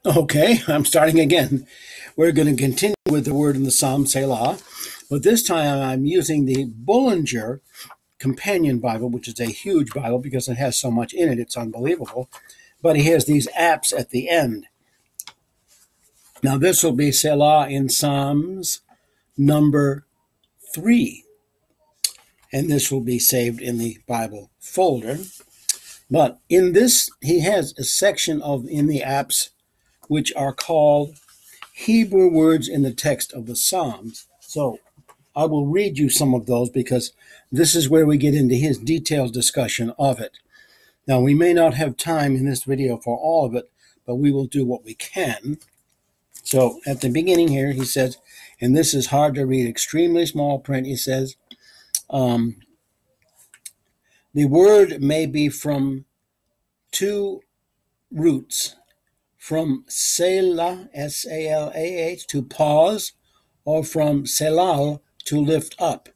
Okay, I'm starting again. We're going to continue with the word in the Psalm, Selah, but this time I'm using the Bullinger Companion Bible, which is a huge Bible because it has so much in it, it's unbelievable. But he has these apps at the end. Now, this will be Selah in Psalms number 3, and this will be saved in the Bible folder. But in this, he has a section in the apps which are called Hebrew words in the text of the Psalms. So I will read you some of those because this is where we get into his detailed discussion of it. Now, we may not have time in this video for all of it, but we will do what we can. So at the beginning here, he says, and this is hard to read, extremely small print, he says, the word may be from two roots, from Selah, S-A-L-A-H, to pause, or from Selal, to lift up.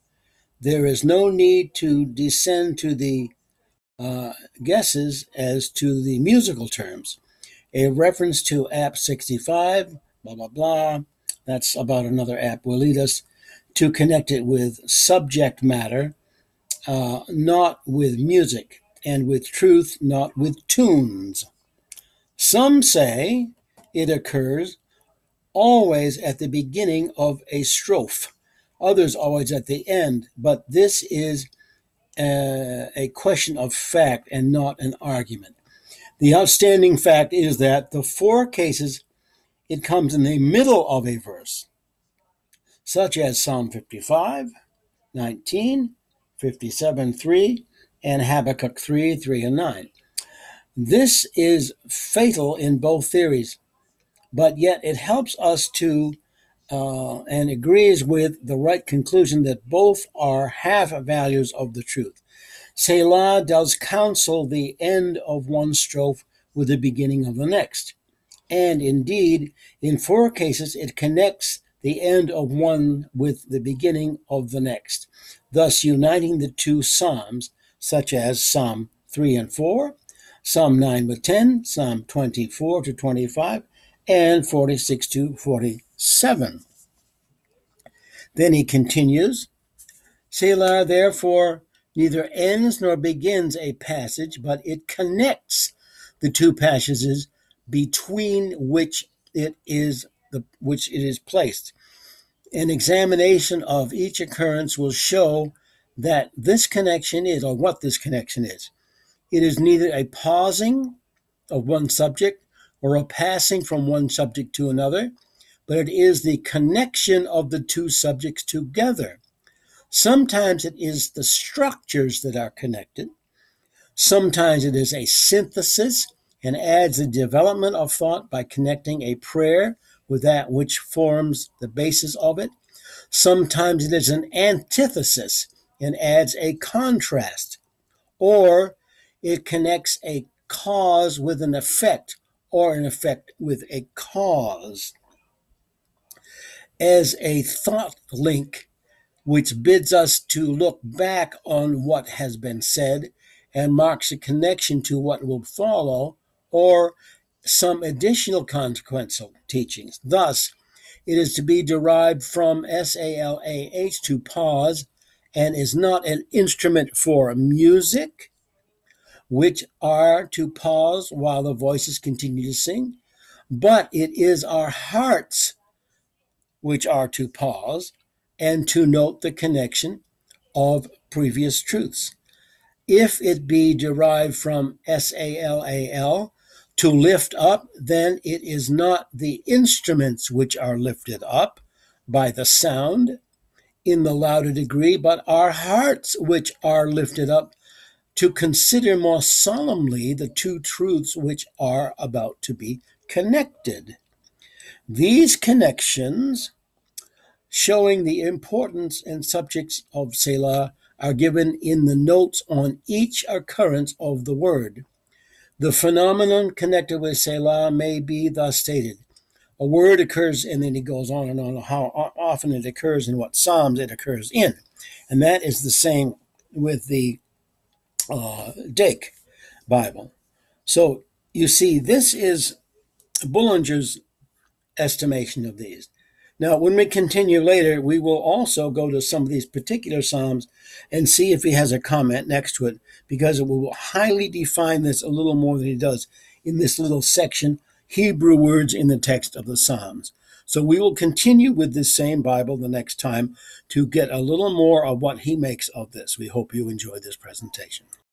There is no need to descend to the guesses as to the musical terms. A reference to app 65, blah, blah, blah, that's about another app, will lead us to connect it with subject matter, not with music, and with truth, not with tunes. Some say it occurs always at the beginning of a strophe, others always at the end, but this is a question of fact and not an argument. The outstanding fact is that the 4 cases it comes in the middle of a verse, such as Psalm 55, 19, 57, 3, and Habakkuk 3, 3 and 9. This is fatal in both theories, but yet it helps us to and agrees with the right conclusion that both are half values of the truth. Selah does counsel the end of one strophe with the beginning of the next. And indeed, in 4 cases, it connects the end of one with the beginning of the next, thus uniting the 2 psalms, such as Psalm 3 and 4, Psalm 9 with 10, Psalm 24 to 25, and 46 to 47. Then he continues, Selah, therefore, neither ends nor begins a passage, but it connects the 2 passages between which it is placed. An examination of each occurrence will show that this connection is, or what this connection is. It is neither a pausing of one subject or a passing from one subject to another, but it is the connection of the 2 subjects together. Sometimes it is the structures that are connected. Sometimes it is a synthesis and adds a development of thought by connecting a prayer with that which forms the basis of it. Sometimes it is an antithesis and adds a contrast. Or it connects a cause with an effect, or an effect with a cause. As a thought link, which bids us to look back on what has been said and marks a connection to what will follow, or some additional consequential teachings. Thus, it is to be derived from Salah, to pause, and is not an instrument for music, which are to pause while the voices continue to sing, but it is our hearts which are to pause and to note the connection of previous truths. If it be derived from Salal, to lift up, then it is not the instruments which are lifted up by the sound in the louder degree, but our hearts which are lifted up to consider more solemnly the 2 truths which are about to be connected. These connections, showing the importance and subjects of Selah, are given in the notes on each occurrence of the word. The phenomenon connected with Selah may be thus stated. A word occurs, and then he goes on and on how often it occurs and what psalms it occurs in. And that is the same with the Dake Bible. So you see, this is Bullinger's estimation of these. Now, when we continue later, we will also go to some of these particular Psalms and see if he has a comment next to it, because it will highly define this a little more than he does in this little section, Hebrew words in the text of the Psalms. So we will continue with this same Bible the next time to get a little more of what he makes of this. We hope you enjoy this presentation.